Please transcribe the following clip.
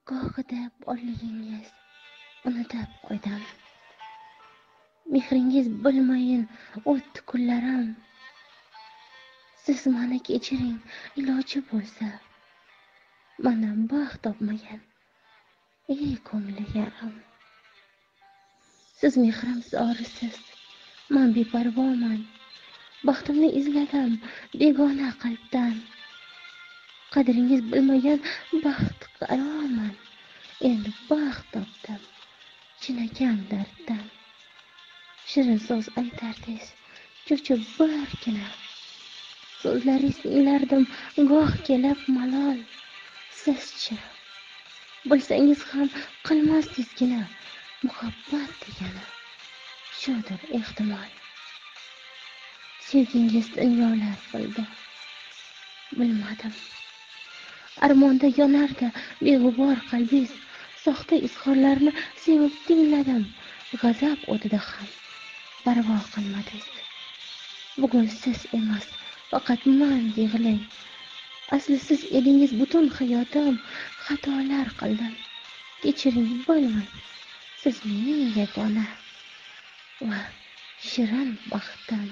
gohida borligingiz unutib qo'ydim. Mehringiz bilmayin o'tdi kunlarim. Siz meni kechiring, iloji bo'lsa. Mendan baxt topmagan ey ko'ngli yarim. Siz mehrim zorisiz, men beparvoman. Baxtimni izladim begona qalbdan. Qadringiz bilmagan baxt qaroman. Endi baxt topdim chinakam darddan. Shirin so'z aytardingiz cho'chib birgina. So'zlaringiz tinglardim goh kelib malol. Sizchi bilsangiz ham qilmasdingizgina. Muhabbat degani shudir ehtimol. Sevgingiz dunyolar qildi, bilmadim. Armonda yonardi beg'ubor qalbingiz. Soxta izhorlarni sevib tingladim. G'azab o'tida ham parvo qilmadingiz. Bugun siz emas, faqat men yig'lang. Asli siz edingiz butun hayotim. Xatolar qildim, kechiring bo'lmang. Siz mening yagona va shirin baxtim.